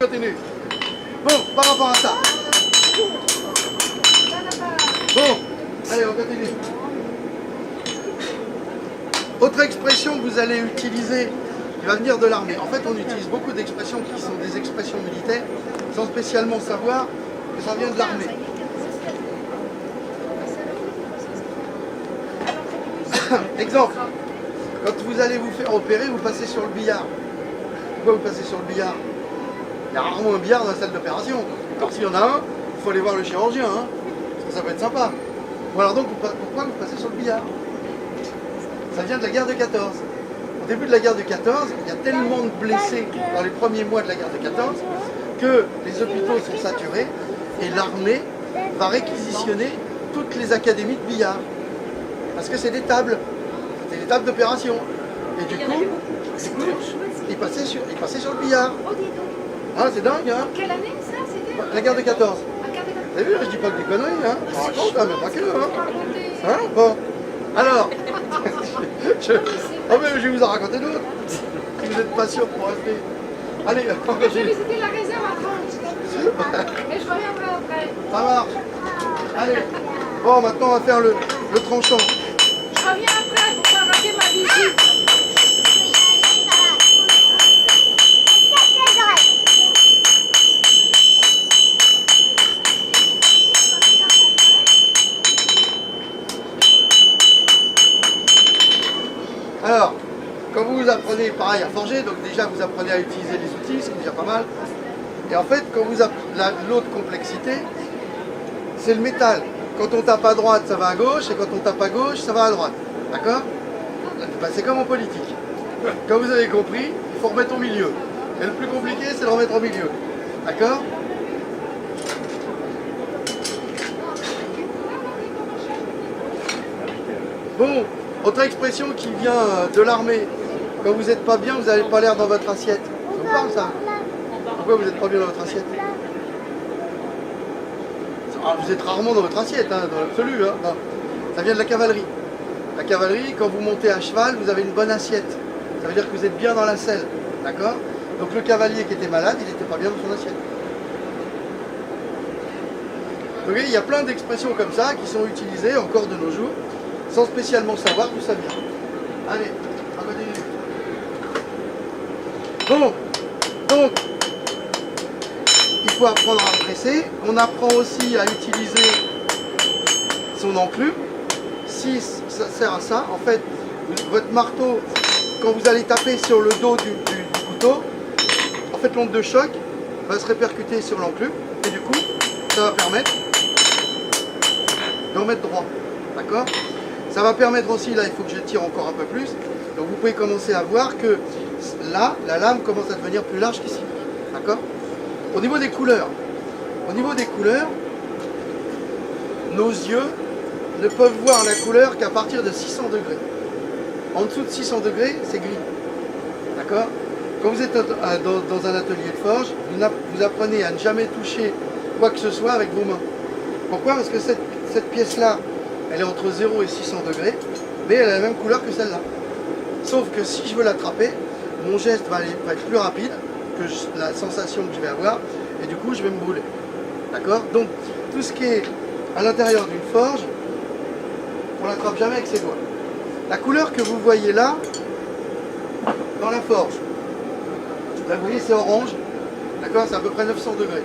Continue. Bon, par rapport à ça. Bon, allez, on continue. Autre expression que vous allez utiliser, qui va venir de l'armée. En fait, on utilise beaucoup d'expressions qui sont des expressions militaires, sans spécialement savoir que ça vient de l'armée. Exemple, quand vous allez vous faire opérer, vous passez sur le billard. Pourquoi vous passez sur le billard? Il y a rarement un billard dans la salle d'opération. Alors s'il y en a un, il faut aller voir le chirurgien, hein, parce que ça peut être sympa. Bon alors donc, pourquoi vous passez sur le billard? Ça vient de la guerre de 14. Au début de la guerre de 14, il y a tellement de blessés dans les premiers mois de la guerre de 14 que les hôpitaux sont saturés et l'armée va réquisitionner toutes les académies de billard. Parce que c'est des tables. C'était des tables d'opération. Et du coup, ils passaient sur le billard. Ah, c'est dingue, hein? Quelle année ça c'était? La guerre de 14. Vous avez vu, je dis pas que des conneries, hein? Je raconte, hein, mais pas que, hein? Hein? Bon. Alors, oh, mais je vais vous en raconter d'autres. Si vous êtes patient pour rester. Allez, je vais visiter la réserve à 30. Et je reviendrai après. Ça marche. Allez. Bon, maintenant, on va faire le tranchant. Je reviens après pour pas rater ma visite. Alors, quand vous apprenez pareil à forger, donc déjà vous apprenez à utiliser les outils, c'est déjà pas mal. Et en fait, quand vous l'autre complexité, c'est le métal. Quand on tape à droite, ça va à gauche, et quand on tape à gauche, ça va à droite. D'accord? Ben, c'est comme en politique. Comme vous avez compris, il faut remettre au milieu. Et le plus compliqué, c'est de remettre au milieu. D'accord? Bon, autre expression qui vient de l'armée. Quand vous n'êtes pas bien, vous n'avez pas l'air dans votre assiette. Ça vous parle ça? Pourquoi vous n'êtes pas bien dans votre assiette? Ah, vous êtes rarement dans votre assiette, hein, dans l'absolu. Hein. Non. Ça vient de la cavalerie. La cavalerie, quand vous montez à cheval, vous avez une bonne assiette. Ça veut dire que vous êtes bien dans la selle. D'accord? Donc le cavalier qui était malade, il n'était pas bien dans son assiette. Donc il y a plein d'expressions comme ça qui sont utilisées encore de nos jours, sans spécialement savoir d'où ça vient. Allez, on continue. Bon, donc, il faut apprendre à presser. On apprend aussi à utiliser son enclume. Si ça sert à ça, en fait, votre marteau, quand vous allez taper sur le dos du couteau, en fait, l'onde de choc va se répercuter sur l'enclume. Et du coup, ça va permettre de remettre droit. D'accord? Ça va permettre aussi, là il faut que je tire encore un peu plus, donc vous pouvez commencer à voir que là, la lame commence à devenir plus large qu'ici. D'accord? Au niveau des couleurs, nos yeux ne peuvent voir la couleur qu'à partir de 600 degrés. En dessous de 600 degrés, c'est gris. D'accord? Quand vous êtes dans un atelier de forge, vous apprenez à ne jamais toucher quoi que ce soit avec vos mains. Pourquoi? Parce que cette pièce-là, elle est entre 0 et 600 degrés, mais elle a la même couleur que celle-là. Sauf que si je veux l'attraper, mon geste va être plus rapide que la sensation que je vais avoir, et du coup je vais me brûler. D'accord? Donc tout ce qui est à l'intérieur d'une forge, on ne l'attrape jamais avec ses doigts. La couleur que vous voyez là, dans la forge, là vous voyez c'est orange, d'accord? C'est à peu près 900 degrés.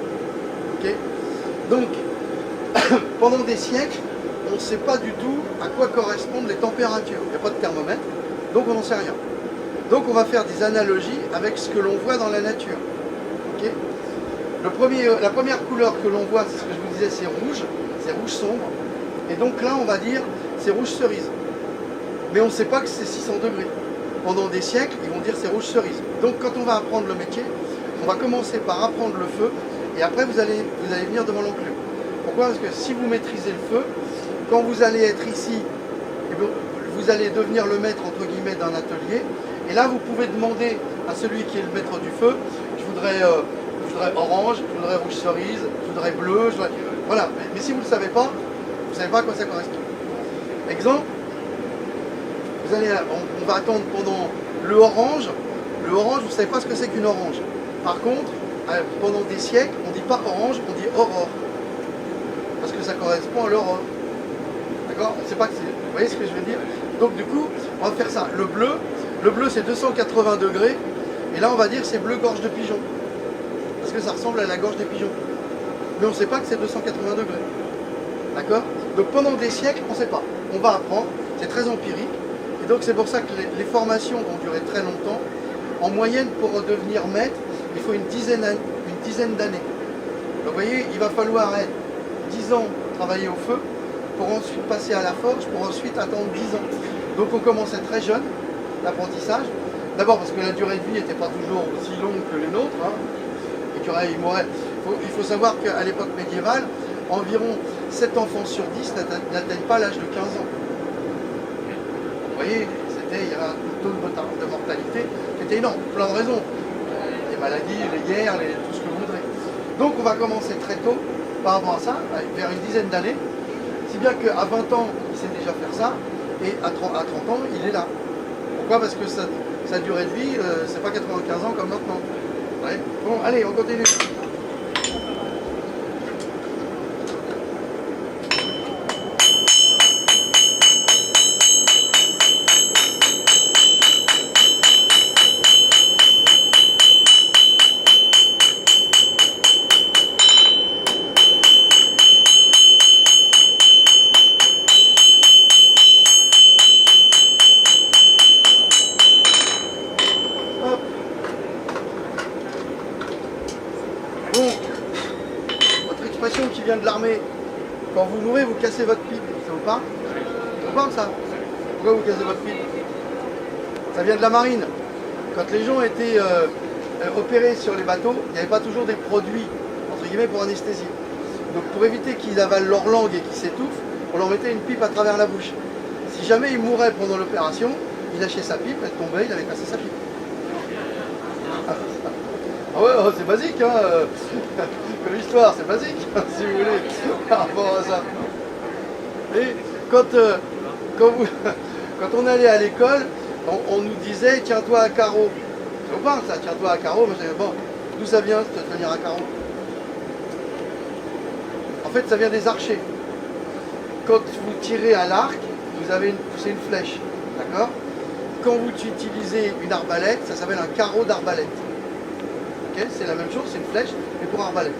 Ok? Donc, pendant des siècles, on ne sait pas du tout à quoi correspondent les températures. Il n'y a pas de thermomètre, donc on n'en sait rien. Donc on va faire des analogies avec ce que l'on voit dans la nature. Okay? La première couleur que l'on voit, c'est ce que je vous disais, c'est rouge sombre. Et donc là, on va dire, c'est rouge cerise. Mais on ne sait pas que c'est 600 degrés. Pendant des siècles, ils vont dire c'est rouge cerise. Donc quand on va apprendre le métier, on va commencer par apprendre le feu, et après vous allez venir devant l'enclume. Pourquoi? Parce que si vous maîtrisez le feu, quand vous allez être ici, vous allez devenir le maître entre guillemets d'un atelier, et là vous pouvez demander à celui qui est le maître du feu, je voudrais orange, je voudrais rouge cerise, je voudrais bleu, voilà. Mais si vous ne le savez pas, vous ne savez pas à quoi ça correspond. Exemple, on va attendre pendant le orange. Le orange, vous ne savez pas ce que c'est qu'une orange. Par contre, pendant des siècles, on ne dit pas orange, on dit aurore. Parce que ça correspond à l'aurore. D'accord? C'est pas que c'est. Vous voyez ce que je veux dire? Donc du coup, on va faire ça. Le bleu c'est 280 degrés. Et là on va dire c'est bleu gorge de pigeon. Parce que ça ressemble à la gorge des pigeons. Mais on ne sait pas que c'est 280 degrés. D'accord? Donc pendant des siècles, on ne sait pas. On va apprendre, c'est très empirique. Et donc c'est pour ça que les formations vont durer très longtemps. En moyenne, pour devenir maître, il faut une dizaine d'années. Donc vous voyez, il va falloir 10 ans travailler au feu, pour ensuite passer à la forge, pour ensuite attendre 10 ans. Donc on commençait très jeune, l'apprentissage. D'abord parce que la durée de vie n'était pas toujours aussi longue que les nôtres. Hein. Il mourrait. Il faut savoir qu'à l'époque médiévale, environ 7 enfants sur 10 n'atteignent pas l'âge de 15 ans. Vous voyez, il y avait un taux de mortalité qui était énorme, pour plein de raisons. Les maladies, les guerres, tout ce que vous voudrez. Donc on va commencer très tôt par rapport à ça, vers une dizaine d'années. Si bien qu'à 20 ans, il sait déjà faire ça, et à 30 ans, il est là. Pourquoi? Parce que sa durée de vie, c'est pas 95 ans comme maintenant. Ouais. Bon, allez, on continue. Bon, votre expression qui vient de l'armée, quand vous mourrez, vous cassez votre pipe, ça vous parle? Ça vous parle ça? Pourquoi vous cassez votre pipe? Ça vient de la marine. Quand les gens étaient opérés sur les bateaux, il n'y avait pas toujours des produits, entre guillemets, pour anesthésier. Donc pour éviter qu'ils avalent leur langue et qu'ils s'étouffent, on leur mettait une pipe à travers la bouche. Si jamais il mourait pendant l'opération, il lâchait sa pipe, elle tombait, il avait cassé sa pipe. Ah ouais, c'est basique, hein. Comme histoire, c'est basique, si vous voulez, par rapport à ça. Et quand on allait à l'école, on nous disait tiens-toi à carreau. Ça vous parle ça, tiens-toi à carreau? Moi je disais bon, d'où ça vient de te tenir à carreau? En fait, ça vient des archers. Quand vous tirez à l'arc, c'est une flèche, d'accord? Quand vous utilisez une arbalète, ça s'appelle un carreau d'arbalète. C'est la même chose, c'est une flèche, mais pour arbalète.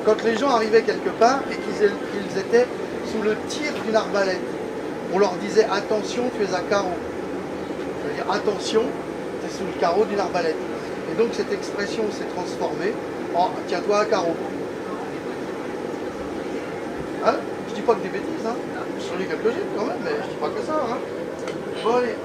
Quand les gens arrivaient quelque part et qu'ils étaient sous le tir d'une arbalète, on leur disait attention, tu es à carreau. Ça veut dire attention, tu es sous le carreau d'une arbalète. Et donc cette expression s'est transformée en tiens-toi à carreau. Hein? Je dis pas que des bêtises, hein. Je lis quelques-unes quand même, mais je dis pas que ça. Hein. Bon allez.